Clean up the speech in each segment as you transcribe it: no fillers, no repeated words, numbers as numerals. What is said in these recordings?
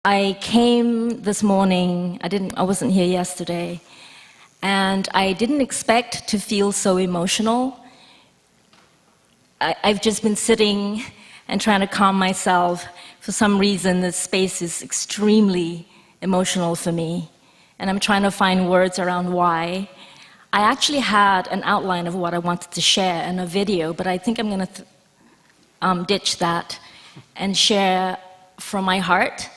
I came this morning, I wasn't here yesterday, and I didn't expect to feel so emotional. I've just been sitting and trying to calm myself. For some reason, this space is extremely emotional for me, and I'm trying to find words around why. I actually had an outline of what I wanted to share in a video, but I think I'm going to ditch that and share from my heart.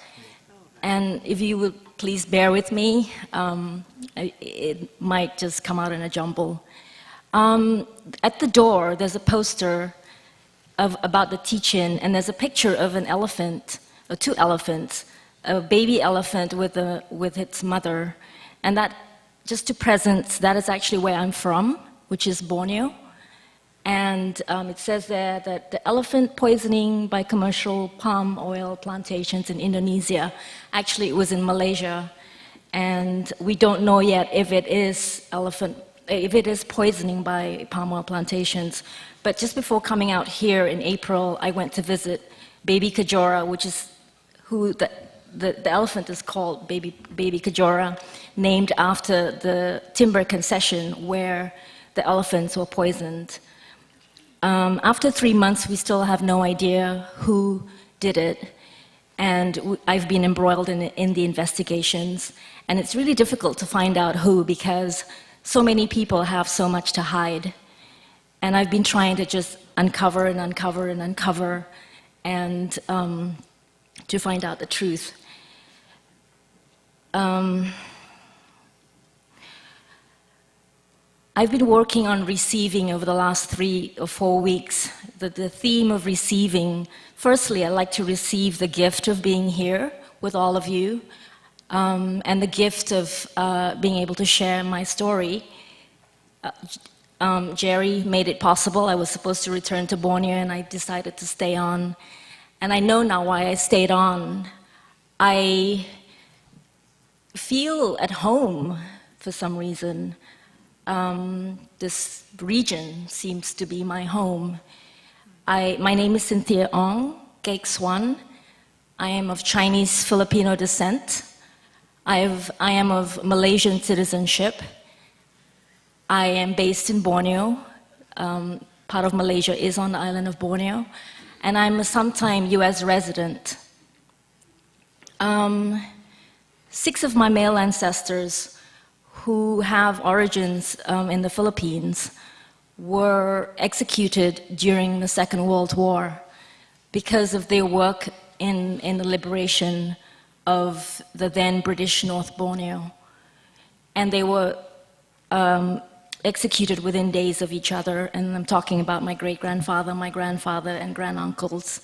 And if you would please bear with me, it might just come out in a jumble. At the door, there's a poster about the teach-in, and there's a picture of an elephant, or two elephants, a baby elephant with its mother. And that, just to present, that is actually where I'm from, which is Borneo. And it says there that the elephant poisoning by commercial palm oil plantations in Indonesia, actually it was in Malaysia, and we don't know yet if it is poisoning by palm oil plantations. But just before coming out here in April, I went to visit Baby Kejora, which is who the elephant is called, Baby Kejora, named after the timber concession where the elephants were poisoned. After 3 months, we still have no idea who did it, and I've been embroiled in the investigations, and it's really difficult to find out who, because so many people have so much to hide, and I've been trying to just uncover and uncover and uncover, and to find out the truth. I've been working on receiving over the last 3 or 4 weeks. The theme of receiving, firstly, I'd like to receive the gift of being here with all of you, and the gift of being able to share my story. Jerry made it possible. I was supposed to return to Borneo, and I decided to stay on. And I know now why I stayed on. I feel at home for some reason. This region seems to be my home. My name is Cynthia Ong, Cake Swan. I am of Chinese Filipino descent. I am of Malaysian citizenship. I am based in Borneo. Part of Malaysia is on the island of Borneo. And I'm a sometime US resident. 6 of my male ancestors who have origins in the Philippines were executed during the Second World War because of their work in the liberation of the then British North Borneo. And they were executed within days of each other, and I'm talking about my great-grandfather, my grandfather, and granduncles.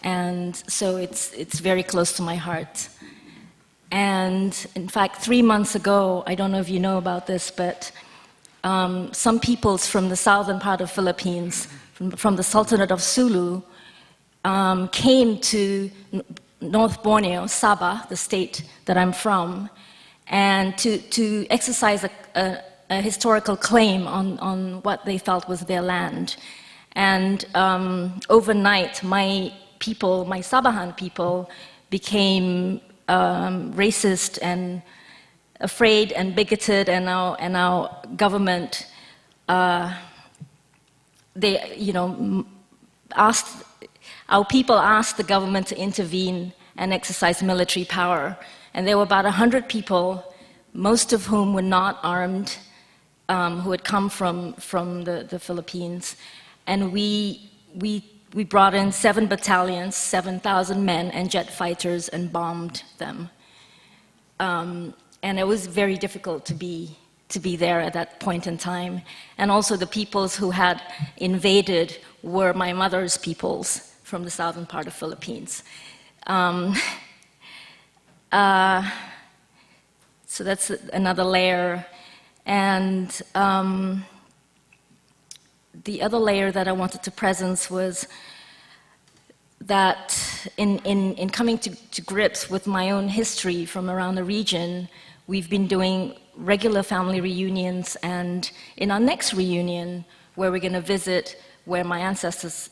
And so it's very close to my heart. And in fact, 3 months ago, I don't know if you know about this, but some peoples from the southern part of Philippines, from the Sultanate of Sulu, came to North Borneo, Sabah, the state that I'm from, and to exercise a historical claim on what they felt was their land. And overnight, my people, my Sabahan people, became racist and afraid and bigoted, and our government, our people asked the government to intervene and exercise military power. And there were about 100 people, most of whom were not armed, who had come from the Philippines. And we brought in 7 battalions, 7,000 men, and jet fighters, and bombed them. And it was very difficult to be there at that point in time. And also the peoples who had invaded were my mother's peoples from the southern part of Philippines. So that's another layer. And the other layer that I wanted to presence was that in coming to grips with my own history from around the region, we've been doing regular family reunions, and in our next reunion, where we're going to visit where my ancestors,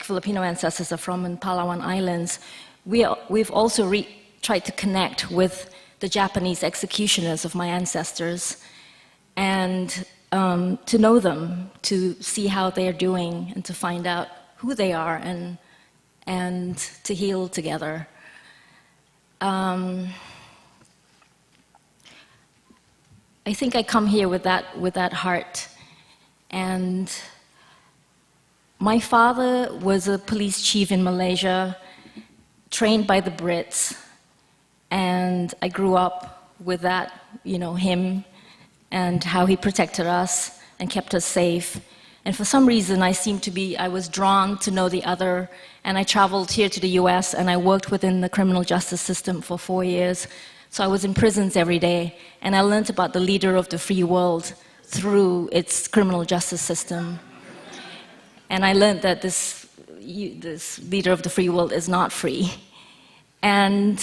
Filipino ancestors are from, in Palawan Islands, we've also tried to connect with the Japanese executioners of my ancestors and to know them, to see how they're doing, and to find out who they are, and to heal together. I think I come here with that heart. And my father was a police chief in Malaysia, trained by the Brits, and I grew up with that, him and how he protected us and kept us safe. And for some reason, I was drawn to know the other, and I traveled here to the US, and I worked within the criminal justice system for 4 years. So I was in prisons every day, and I learned about the leader of the free world through its criminal justice system. And I learned that this leader of the free world is not free. And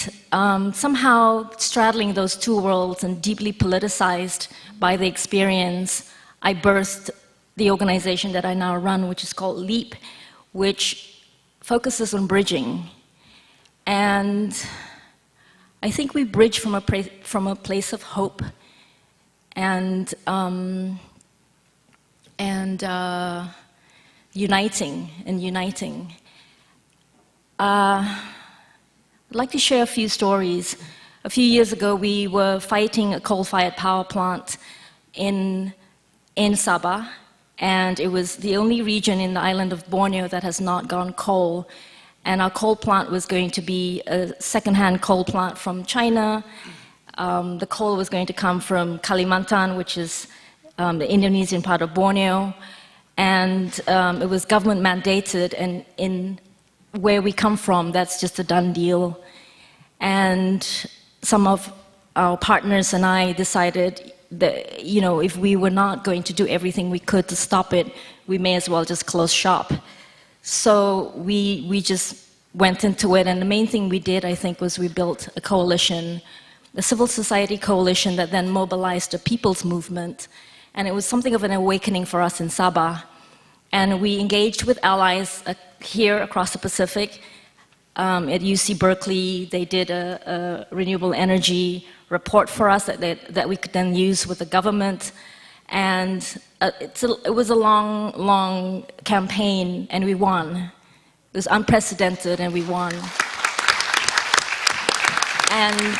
somehow straddling those two worlds and deeply politicized by the experience, I birthed the organization that I now run, which is called LEAP, which focuses on bridging. And I think we bridge from a place of hope and uniting. I'd like to share a few stories. A few years ago, we were fighting a coal-fired power plant in Sabah, and it was the only region in the island of Borneo that has not gone coal. And our coal plant was going to be a second-hand coal plant from China. The coal was going to come from Kalimantan, which is the Indonesian part of Borneo. And it was government mandated, and in where we come from, that's just a done deal. And some of our partners and I decided that, if we were not going to do everything we could to stop it, we may as well just close shop. So we just went into it, and the main thing we did, I think, was we built a coalition, a civil society coalition that then mobilized a people's movement. And it was something of an awakening for us in Sabah. And we engaged with allies here across the Pacific. At UC Berkeley, they did a renewable energy report for us that we could then use with the government. And it was a long campaign, and we won. It was unprecedented, and we won. And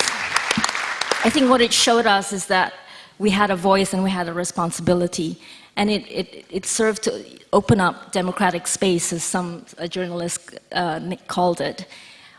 I think what it showed us is that we had a voice and we had a responsibility. And it served to open up democratic space, as a journalist, Nick, called it.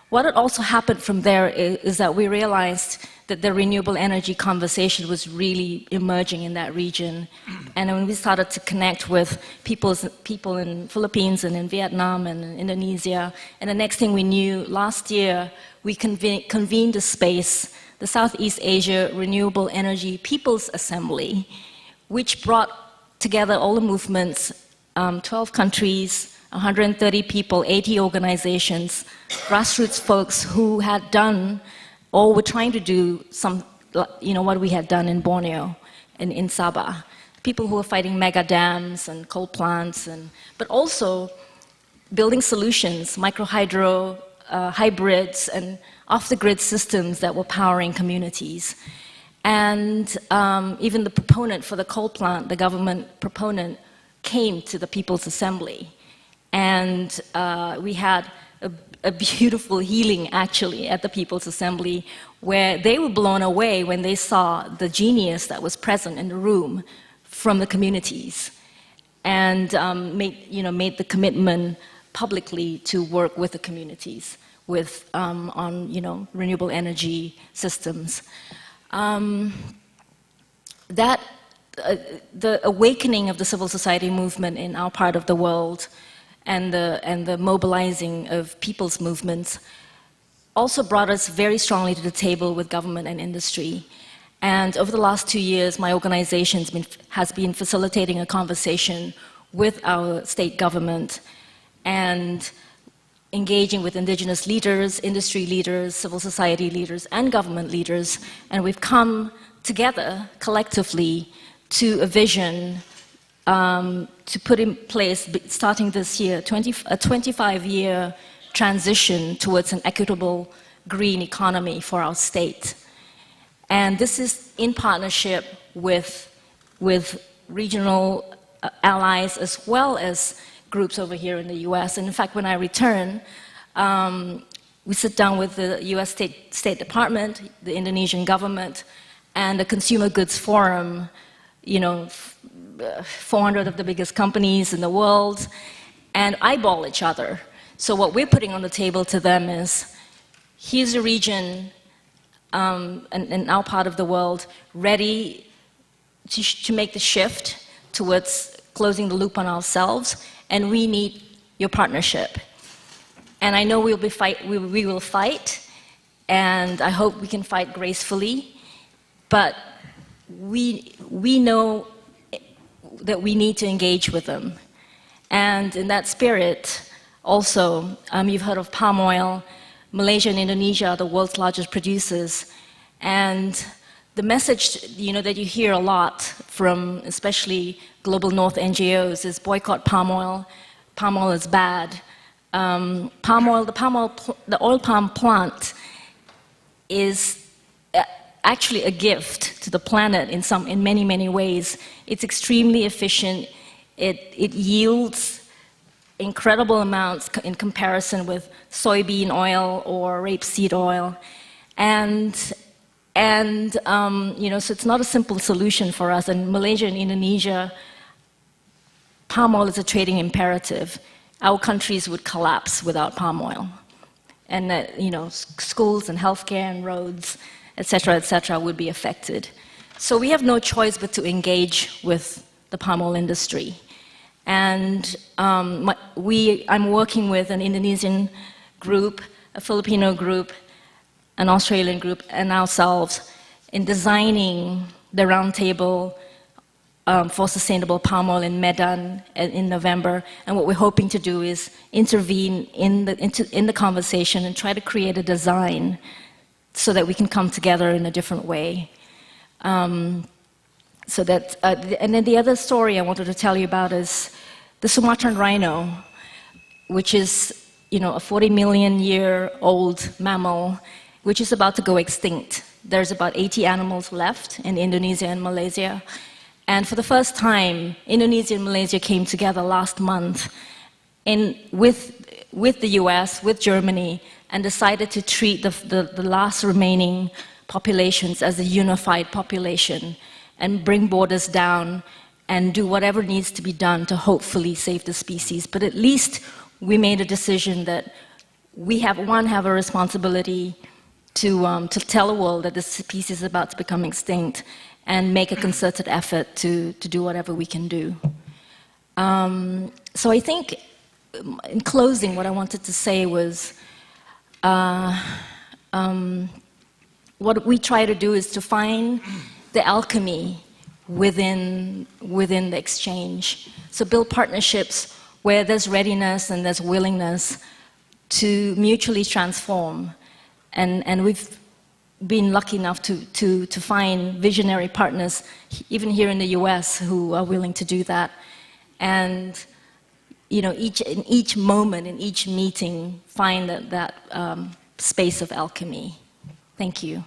What had also happened from there is that we realized that the renewable energy conversation was really emerging in that region. And when we started to connect with people in Philippines and in Vietnam and in Indonesia, and the next thing we knew, last year, we convened a space, the Southeast Asia Renewable Energy People's Assembly, which brought together all the movements, 12 countries, 130 people, 80 organizations, grassroots folks who had done or were trying to do what we had done in Borneo and in Sabah. People who were fighting mega dams and coal plants, but also building solutions, microhydro, hybrids, and off-the-grid systems that were powering communities. And even the proponent for the coal plant, the government proponent, came to the People's Assembly. And we had a beautiful healing, actually, at the People's Assembly, where they were blown away when they saw the genius that was present in the room from the communities, and made the commitment publicly to work with the communities on renewable energy systems. The awakening of the civil society movement in our part of the world and the mobilizing of people's movements also brought us very strongly to the table with government and industry. And over the last 2 years, my organization has been facilitating a conversation with our state government and engaging with indigenous leaders, industry leaders, civil society leaders, and government leaders. And we've come together collectively to a vision to put in place, starting this year, a 25-year transition towards an equitable green economy for our state. And this is in partnership with regional allies as well as groups over here in the US. And in fact, when I return, we sit down with the US State Department, the Indonesian government, and the Consumer Goods Forum, 400 of the biggest companies in the world, and eyeball each other. So what we're putting on the table to them is, here's a region in our part of the world ready to make the shift towards closing the loop on ourselves, and we need your partnership. And I know we will fight, and I hope we can fight gracefully, but we know that we need to engage with them. And in that spirit, also, you've heard of palm oil. Malaysia and Indonesia are the world's largest producers. And the message that you hear a lot from especially Global North NGOs is boycott palm oil. Palm oil is bad. The oil palm plant is actually a gift to the planet in many, many ways. It's extremely efficient. It yields incredible amounts in comparison with soybean oil or rapeseed oil. So it's not a simple solution for us. And Malaysia and Indonesia, palm oil is a trading imperative. Our countries would collapse without palm oil. And schools and healthcare and roads, et cetera, would be affected. So we have no choice but to engage with the palm oil industry. And I'm working with an Indonesian group, a Filipino group, an Australian group, and ourselves in designing the roundtable for sustainable palm oil in Medan in November. And what we're hoping to do is intervene in the conversation and try to create a design so that we can come together in a different way. And then the other story I wanted to tell you about is the Sumatran rhino, which is a 40 million year old mammal, which is about to go extinct. There's about 80 animals left in Indonesia and Malaysia. And for the first time, Indonesia and Malaysia came together last month with the US, with Germany, and decided to treat the last remaining populations as a unified population and bring borders down and do whatever needs to be done to hopefully save the species. But at least we made a decision that we have a responsibility to tell the world that the species is about to become extinct and make a concerted effort to do whatever we can do. So I think, in closing, what I wanted to say was, what we try to do is to find the alchemy within the exchange. So build partnerships where there's readiness and there's willingness to mutually transform. And we've been lucky enough to find visionary partners, even here in the US, who are willing to do that. And in each moment, in each meeting, find that space of alchemy. Thank you.